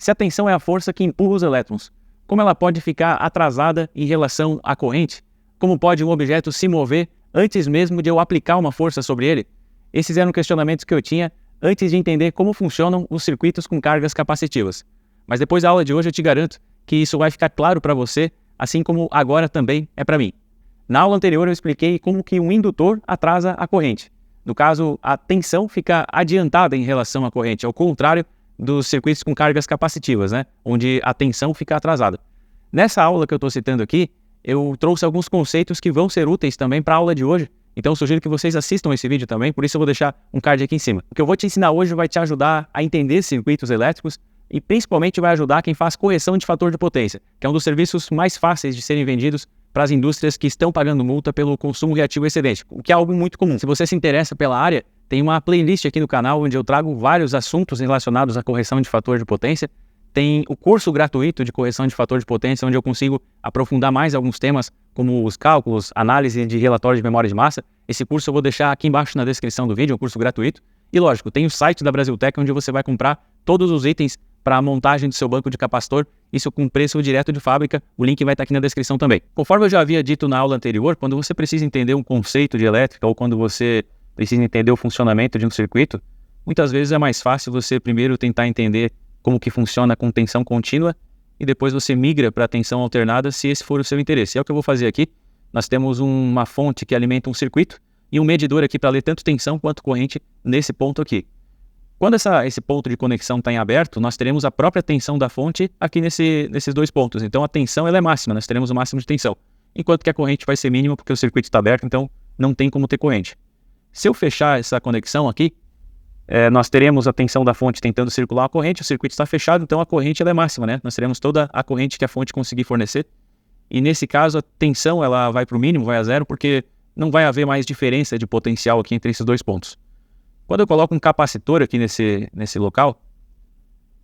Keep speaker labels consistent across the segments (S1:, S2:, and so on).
S1: Se a tensão é a força que empurra os elétrons, como ela pode ficar atrasada em relação à corrente? Como pode um objeto se mover antes mesmo de eu aplicar uma força sobre ele? Esses eram questionamentos que eu tinha antes de entender como funcionam os circuitos com cargas capacitivas. Mas depois da aula de hoje eu te garanto que isso vai ficar claro para você, assim como agora também é para mim. Na aula anterior eu expliquei como que um indutor atrasa a corrente. No caso, a tensão fica adiantada em relação à corrente, ao contrário dos circuitos com cargas capacitivas, né? Onde a tensão fica atrasada. Nessa aula que eu estou citando aqui, eu trouxe alguns conceitos que vão ser úteis também para a aula de hoje. Então eu sugiro que vocês assistam esse vídeo também, por isso eu vou deixar um card aqui em cima. O que eu vou te ensinar hoje vai te ajudar a entender circuitos elétricos e principalmente vai ajudar quem faz correção de fator de potência, que é um dos serviços mais fáceis de serem vendidos para as indústrias que estão pagando multa pelo consumo reativo excedente, o que é algo muito comum. Se você se interessa pela área, tem uma playlist aqui no canal onde eu trago vários assuntos relacionados à correção de fator de potência. Tem o curso gratuito de correção de fator de potência, onde eu consigo aprofundar mais alguns temas, como os cálculos, análise de relatório de memória de massa. Esse curso eu vou deixar aqui embaixo na descrição do vídeo, é um curso gratuito. E lógico, tem o site da Brasiltec, onde você vai comprar todos os itens para a montagem do seu banco de capacitor, isso com preço direto de fábrica, o link vai estar aqui na descrição também. Conforme eu já havia dito na aula anterior, quando você precisa entender um conceito de elétrica ou quando você precisa entender o funcionamento de um circuito, muitas vezes é mais fácil você primeiro tentar entender como que funciona com tensão contínua e depois você migra para a tensão alternada se esse for o seu interesse. É o que eu vou fazer aqui. Nós temos uma fonte que alimenta um circuito e um medidor aqui para ler tanto tensão quanto corrente nesse ponto aqui. Quando esse ponto de conexão está em aberto, nós teremos a própria tensão da fonte aqui nesses dois pontos. Então a tensão ela é máxima, nós teremos o máximo de tensão. Enquanto que a corrente vai ser mínima porque o circuito está aberto, então não tem como ter corrente. Se eu fechar essa conexão aqui, nós teremos a tensão da fonte tentando circular a corrente, o circuito está fechado, então a corrente ela é máxima, né? Nós teremos toda a corrente que a fonte conseguir fornecer. E nesse caso a tensão ela vai para o mínimo, vai a zero, porque não vai haver mais diferença de potencial aqui entre esses dois pontos. Quando eu coloco um capacitor aqui nesse local,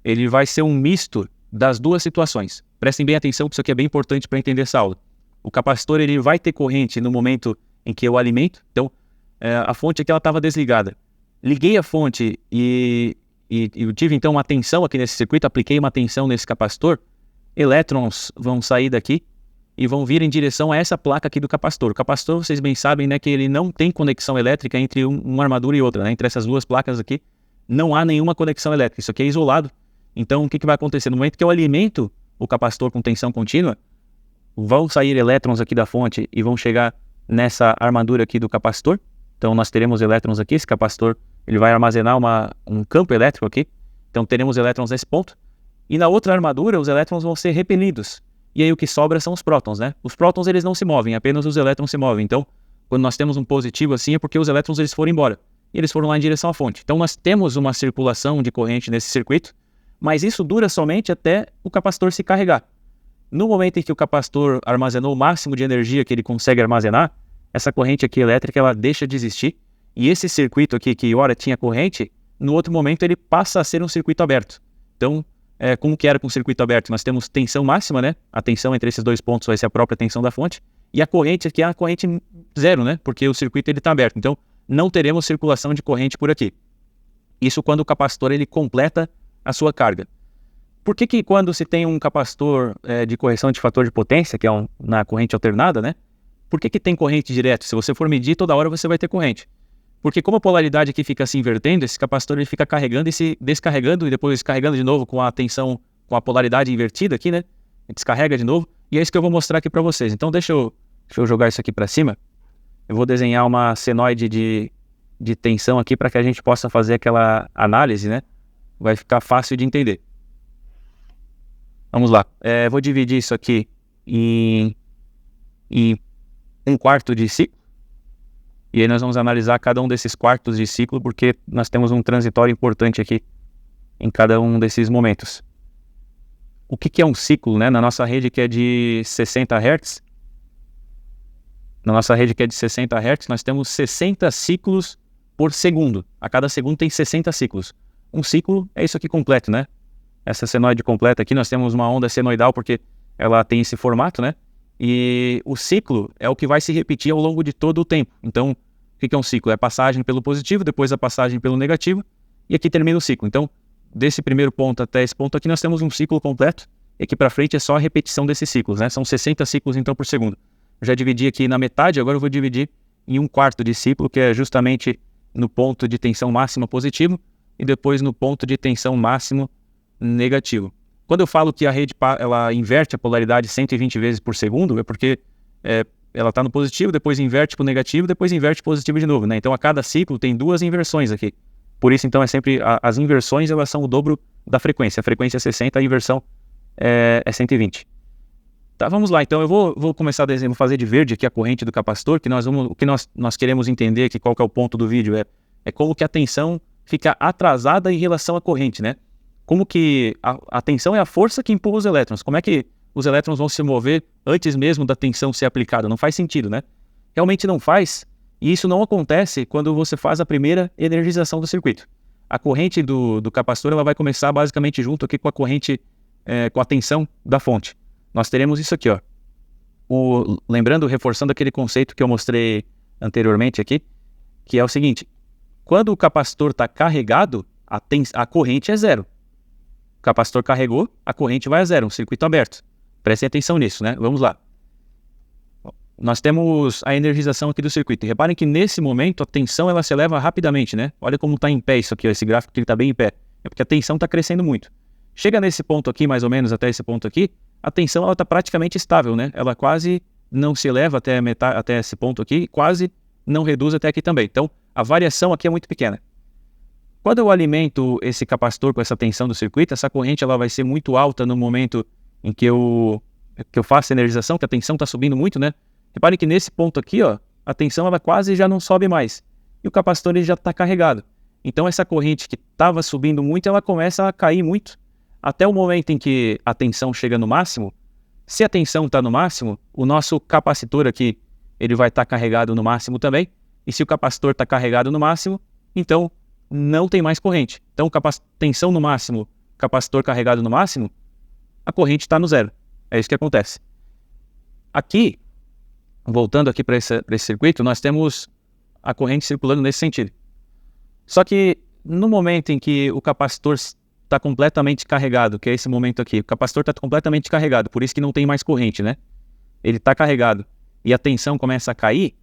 S1: ele vai ser um misto das duas situações. Prestem bem atenção, porque isso aqui é bem importante para entender essa aula. O capacitor ele vai ter corrente no momento em que eu alimento. Então, a fonte aqui estava desligada. Liguei a fonte e eu tive então uma tensão aqui nesse circuito, apliquei uma tensão nesse capacitor. Elétrons vão sair daqui e vão vir em direção a essa placa aqui do capacitor. O capacitor, vocês bem sabem, né, que ele não tem conexão elétrica entre uma armadura e outra, né? Entre essas duas placas aqui, não há nenhuma conexão elétrica. Isso aqui é isolado. Então, o que vai acontecer? No momento que eu alimento o capacitor com tensão contínua, vão sair elétrons aqui da fonte e vão chegar nessa armadura aqui do capacitor. Então, nós teremos elétrons aqui. Esse capacitor ele vai armazenar um campo elétrico aqui. Então, teremos elétrons nesse ponto. E na outra armadura, os elétrons vão ser repelidos. E aí o que sobra são os prótons, né? Os prótons eles não se movem, apenas os elétrons se movem. Então, quando nós temos um positivo assim, é porque os elétrons eles foram embora. E eles foram lá em direção à fonte. Então, nós temos uma circulação de corrente nesse circuito, mas isso dura somente até o capacitor se carregar. No momento em que o capacitor armazenou o máximo de energia que ele consegue armazenar, essa corrente aqui elétrica ela deixa de existir. E esse circuito aqui que ora tinha corrente, no outro momento ele passa a ser um circuito aberto. Então, como que era com o circuito aberto? Nós temos tensão máxima, né? A tensão entre esses dois pontos vai ser a própria tensão da fonte. E a corrente aqui é a corrente zero, né? Porque o circuito está aberto. Então, não teremos circulação de corrente por aqui. Isso quando o capacitor ele completa a sua carga. Por que quando se tem um capacitor de correção de fator de potência, que é na corrente alternada, né? Por que tem corrente direto? Se você for medir, toda hora você vai ter corrente. Porque como a polaridade aqui fica se invertendo, esse capacitor ele fica carregando e se descarregando e depois carregando de novo com a tensão, com a polaridade invertida aqui, né? Descarrega de novo. E é isso que eu vou mostrar aqui para vocês. Então deixa eu jogar isso aqui para cima. Eu vou desenhar uma senoide de tensão aqui para que a gente possa fazer aquela análise, né? Vai ficar fácil de entender. Vamos lá. Vou dividir isso aqui em 1/4 de ciclo. E aí nós vamos analisar cada um desses quartos de ciclo, porque nós temos um transitório importante aqui em cada um desses momentos. O que é um ciclo, né? Na nossa rede que é de 60 Hz, nós temos 60 ciclos por segundo. A cada segundo tem 60 ciclos. Um ciclo é isso aqui completo, né? Essa senoide completa aqui, nós temos uma onda senoidal porque ela tem esse formato, né? E o ciclo é o que vai se repetir ao longo de todo o tempo. Então, o que é um ciclo? É a passagem pelo positivo, depois a passagem pelo negativo, e aqui termina o ciclo. Então, desse primeiro ponto até esse ponto aqui, nós temos um ciclo completo, e aqui para frente é só a repetição desses ciclos, né? São 60 ciclos então por segundo. Eu já dividi aqui na metade, agora eu vou dividir em 1/4 de ciclo, que é justamente no ponto de tensão máxima positivo, e depois no ponto de tensão máximo negativo. Quando eu falo que a rede ela inverte a polaridade 120 vezes por segundo, é porque ela está no positivo, depois inverte para o negativo, depois inverte positivo de novo, né? Então a cada ciclo tem 2 inversões aqui. Por isso então é sempre as inversões, elas são o dobro da frequência. A frequência é 60, a inversão é 120. Tá, vamos lá. Então eu vou começar a desenhar, vou fazer de verde aqui a corrente do capacitor, o que nós queremos entender aqui, qual que é o ponto do vídeo, é como que a tensão fica atrasada em relação à corrente, né? Como que a tensão é a força que empurra os elétrons. Como é que os elétrons vão se mover antes mesmo da tensão ser aplicada? Não faz sentido, né? Realmente não faz, e isso não acontece quando você faz a primeira energização do circuito. A corrente do capacitor ela vai começar basicamente junto aqui com a corrente, com a tensão da fonte. Nós teremos isso aqui, ó. Lembrando, reforçando aquele conceito que eu mostrei anteriormente aqui, que é o seguinte: quando o capacitor está carregado, a corrente é zero. O capacitor carregou, a corrente vai a zero, um circuito aberto. Prestem atenção nisso, né? Vamos lá. Nós temos a energização aqui do circuito. E reparem que nesse momento a tensão ela se eleva rapidamente, né? Olha como está em pé isso aqui, ó, esse gráfico que ele está bem em pé. É porque a tensão está crescendo muito. Chega nesse ponto aqui, mais ou menos até esse ponto aqui, a tensão ela está praticamente estável, né? Ela quase não se eleva até esse ponto aqui, quase não reduz até aqui também. Então, a variação aqui é muito pequena. Quando eu alimento esse capacitor com essa tensão do circuito, essa corrente ela vai ser muito alta no momento em que eu faço a energização, que a tensão está subindo muito, né? Reparem que nesse ponto aqui, ó, a tensão ela quase já não sobe mais. E o capacitor ele já está carregado. Então, essa corrente que estava subindo muito, ela começa a cair muito. Até o momento em que a tensão chega no máximo. Se a tensão está no máximo, o nosso capacitor aqui ele vai estar carregado no máximo também. E se o capacitor está carregado no máximo, então não tem mais corrente. Então, tensão no máximo, capacitor carregado no máximo, a corrente está no zero. É isso que acontece. Aqui, voltando aqui para esse circuito, nós temos a corrente circulando nesse sentido. Só que no momento em que o capacitor está completamente carregado, que é esse momento aqui, o capacitor está completamente carregado, por isso que não tem mais corrente, né? Ele está carregado e a tensão começa a cair,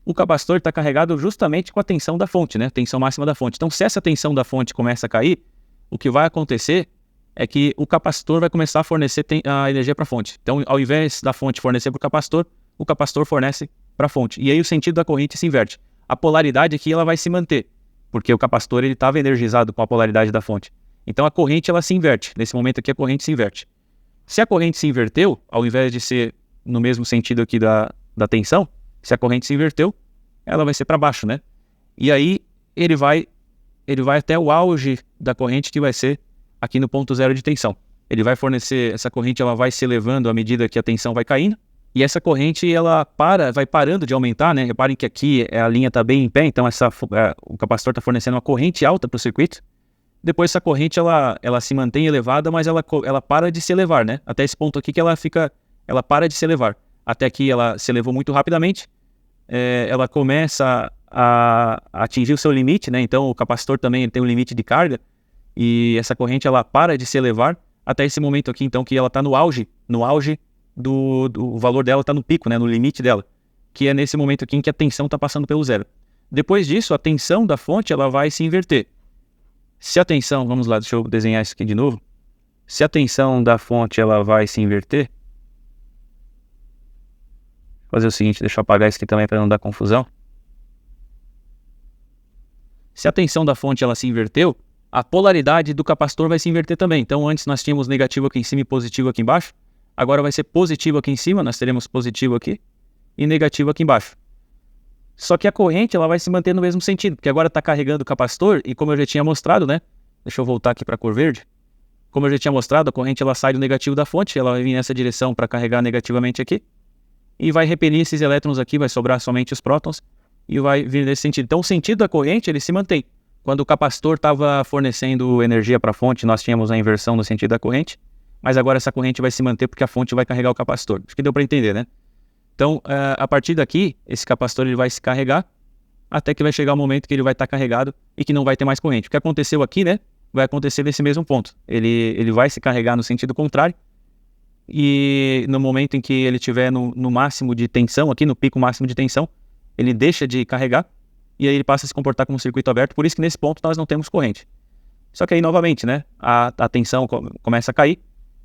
S1: o capacitor está carregado justamente com a tensão da fonte, né? Tensão máxima da fonte. Então, se essa tensão da fonte começa a cair, o que vai acontecer é que o capacitor vai começar a fornecer a energia para a fonte. Então, ao invés da fonte fornecer para o capacitor fornece para a fonte. E aí o sentido da corrente se inverte. A polaridade aqui ela vai se manter, porque o capacitor ele estava energizado com a polaridade da fonte. Então a corrente ela se inverte. Nesse momento aqui a corrente se inverte. Se a corrente se inverteu, ao invés de ser no mesmo sentido aqui da tensão, se a corrente se inverteu, ela vai ser para baixo, né? E aí ele vai até o auge da corrente, que vai ser aqui no ponto zero de tensão. Ele vai fornecer, essa corrente ela vai se elevando à medida que a tensão vai caindo, e essa corrente ela vai parando de aumentar, né? Reparem que aqui a linha está bem em pé, então o capacitor está fornecendo uma corrente alta para o circuito. Depois essa corrente ela se mantém elevada, mas ela para de se elevar, né? Até esse ponto aqui que ela para de se elevar. Até aqui ela se elevou muito rapidamente, ela começa a atingir o seu limite, né? Então o capacitor também tem um limite de carga, e essa corrente ela para de se elevar até esse momento aqui, então, que ela está no auge do valor dela, está no pico, né? No limite dela, que é nesse momento aqui em que a tensão está passando pelo zero. Depois disso, a tensão da fonte ela vai se inverter. Se a tensão, vamos lá, deixa eu desenhar isso aqui de novo. Se a tensão da fonte ela vai se inverter, vou fazer o seguinte, deixa eu apagar isso aqui também para não dar confusão. Se a tensão da fonte ela se inverteu, a polaridade do capacitor vai se inverter também. Então antes nós tínhamos negativo aqui em cima e positivo aqui embaixo. Agora vai ser positivo aqui em cima, nós teremos positivo aqui e negativo aqui embaixo. Só que a corrente ela vai se manter no mesmo sentido, porque agora está carregando o capacitor, e como eu já tinha mostrado, né? Deixa eu voltar aqui para a cor verde. Como eu já tinha mostrado, a corrente ela sai do negativo da fonte, ela vai vir nessa direção para carregar negativamente aqui, e vai repelir esses elétrons aqui, vai sobrar somente os prótons, e vai vir nesse sentido. Então o sentido da corrente ele se mantém. Quando o capacitor estava fornecendo energia para a fonte, nós tínhamos a inversão no sentido da corrente, mas agora essa corrente vai se manter porque a fonte vai carregar o capacitor. Acho que deu para entender, né? Então, a partir daqui, esse capacitor ele vai se carregar até que vai chegar o momento que ele vai estar carregado e que não vai ter mais corrente. O que aconteceu aqui, né? vai acontecer nesse mesmo ponto. Ele vai se carregar no sentido contrário, e no momento em que ele estiver no máximo de tensão, aqui no pico máximo de tensão, ele deixa de carregar, e aí ele passa a se comportar como um circuito aberto, por isso que nesse ponto nós não temos corrente. Só que aí, novamente, né, a tensão começa a cair,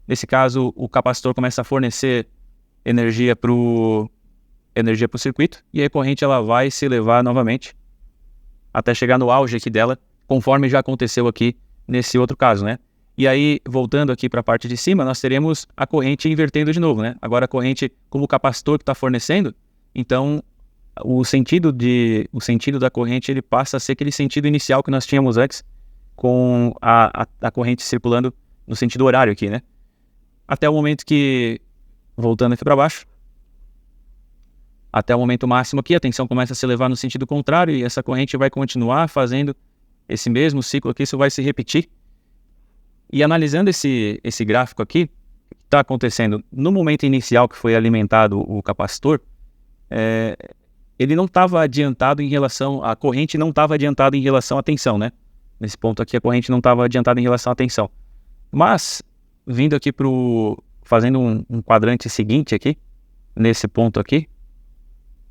S1: nesse caso o capacitor começa a fornecer energia para o circuito, e aí a corrente ela vai se elevar novamente, até chegar no auge aqui dela, conforme já aconteceu aqui nesse outro caso, né? E aí, voltando aqui para a parte de cima, nós teremos a corrente invertendo de novo, né? Agora a corrente, como o capacitor que está fornecendo, então o sentido da corrente ele passa a ser aquele sentido inicial que nós tínhamos antes, com a corrente circulando no sentido horário aqui, né? Até o momento que, voltando aqui para baixo, até o momento máximo aqui, a tensão começa a se elevar no sentido contrário, e essa corrente vai continuar fazendo esse mesmo ciclo aqui, isso vai se repetir. E analisando esse gráfico aqui, o que está acontecendo? No momento inicial que foi alimentado o capacitor, ele não estava adiantado em relação, a corrente não estava adiantada em relação à tensão, né? Nesse ponto aqui a corrente não estava adiantada em relação à tensão. Mas, vindo aqui fazendo um quadrante seguinte aqui, nesse ponto aqui,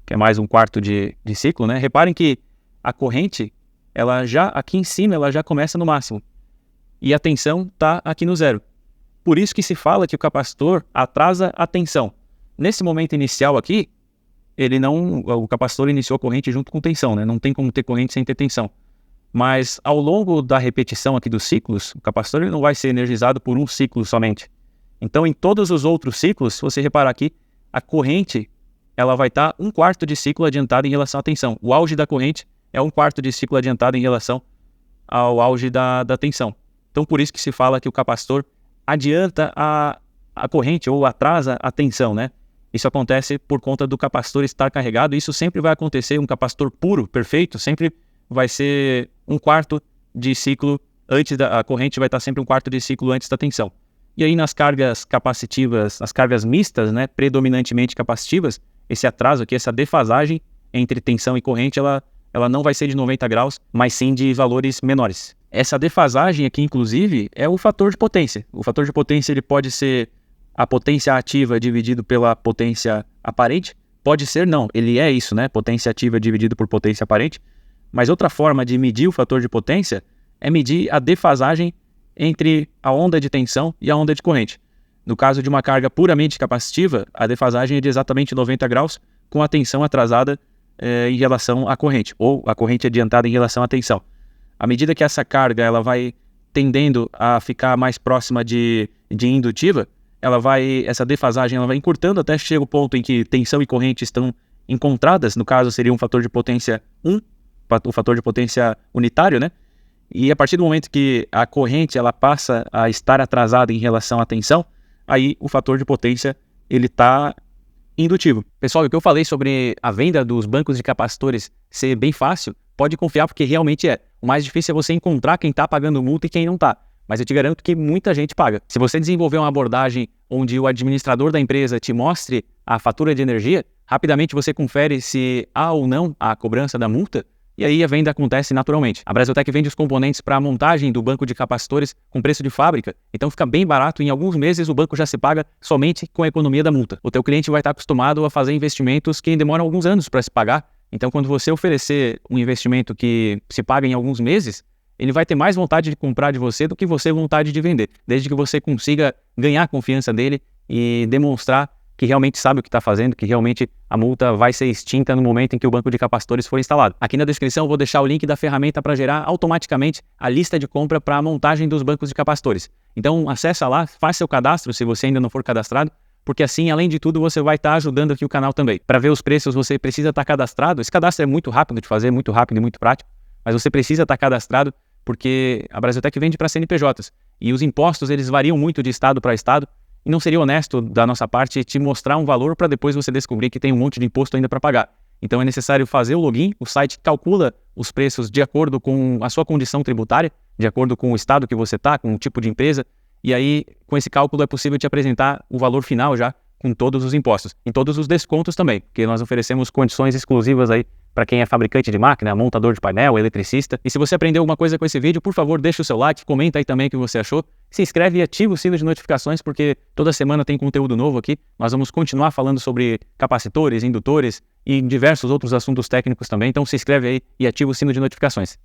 S1: que é mais um quarto de ciclo, né? Reparem que a corrente, ela já, aqui em cima, ela já começa no máximo. E a tensão está aqui no zero. Por isso que se fala que o capacitor atrasa a tensão. Nesse momento inicial aqui, o capacitor iniciou a corrente junto com tensão, né? Não tem como ter corrente sem ter tensão. Mas ao longo da repetição aqui dos ciclos, o capacitor ele não vai ser energizado por um ciclo somente. Então, em todos os outros ciclos, se você reparar aqui, a corrente ela vai estar um quarto de ciclo adiantada em relação à tensão. O auge da corrente é um quarto de ciclo adiantado em relação ao auge da tensão. Então, por isso que se fala que o capacitor adianta a corrente ou atrasa a tensão, né? Isso acontece por conta do capacitor estar carregado. Isso sempre vai acontecer, um capacitor puro, perfeito, sempre vai ser um quarto de ciclo antes a corrente vai estar sempre um quarto de ciclo antes da tensão. E aí nas cargas capacitivas, nas cargas mistas, né, predominantemente capacitivas, esse atraso aqui, essa defasagem entre tensão e corrente, ela não vai ser de 90 graus, mas sim de valores menores. Essa defasagem aqui, inclusive, é o fator de potência. O fator de potência ele pode ser a potência ativa dividido pela potência aparente. Pode ser, não, ele é isso, né? Potência ativa dividido por potência aparente. Mas outra forma de medir o fator de potência é medir a defasagem entre a onda de tensão e a onda de corrente. No caso de uma carga puramente capacitiva, a defasagem é de exatamente 90 graus, com a tensão atrasada em relação à corrente, ou a corrente adiantada em relação à tensão. À medida que essa carga ela vai tendendo a ficar mais próxima de indutiva, essa defasagem ela vai encurtando até chegar o ponto em que tensão e corrente estão encontradas, no caso seria um fator de potência 1, o fator de potência unitário, né? E a partir do momento que a corrente ela passa a estar atrasada em relação à tensão, aí o fator de potência ele está indutivo. Pessoal, o que eu falei sobre a venda dos bancos de capacitores ser bem fácil, pode confiar porque realmente é. O mais difícil é você encontrar quem está pagando multa e quem não está. Mas eu te garanto que muita gente paga. Se você desenvolver uma abordagem onde o administrador da empresa te mostre a fatura de energia, rapidamente você confere se há ou não a cobrança da multa, e aí a venda acontece naturalmente. A Brasiltec vende os componentes para a montagem do banco de capacitores com preço de fábrica, então fica bem barato e em alguns meses o banco já se paga somente com a economia da multa. O teu cliente vai estar acostumado a fazer investimentos que demoram alguns anos para se pagar, então quando você oferecer um investimento que se paga em alguns meses, ele vai ter mais vontade de comprar de você do que você vontade de vender, desde que você consiga ganhar a confiança dele e demonstrar que realmente sabe o que está fazendo, que realmente a multa vai ser extinta no momento em que o banco de capacitores for instalado. Aqui na descrição eu vou deixar o link da ferramenta para gerar automaticamente a lista de compra para a montagem dos bancos de capacitores. Então acessa lá, faz seu cadastro se você ainda não for cadastrado, porque assim, além de tudo, você vai estar ajudando aqui o canal também. Para ver os preços, você precisa estar cadastrado. Esse cadastro é muito rápido de fazer, muito rápido e muito prático, mas você precisa estar cadastrado porque a Brasiltec vende para CNPJs e os impostos eles variam muito de estado para estado. E não seria honesto da nossa parte te mostrar um valor para depois você descobrir que tem um monte de imposto ainda para pagar. Então é necessário fazer o login, o site calcula os preços de acordo com a sua condição tributária, de acordo com o estado que você está, com o tipo de empresa, e aí com esse cálculo é possível te apresentar o valor final já com todos os impostos, em todos os descontos também, porque nós oferecemos condições exclusivas aí para quem é fabricante de máquina, montador de painel, eletricista. E se você aprendeu alguma coisa com esse vídeo, por favor, deixa o seu like, comenta aí também o que você achou, se inscreve e ativa o sino de notificações, porque toda semana tem conteúdo novo aqui. Nós vamos continuar falando sobre capacitores, indutores e diversos outros assuntos técnicos também, então se inscreve aí e ativa o sino de notificações.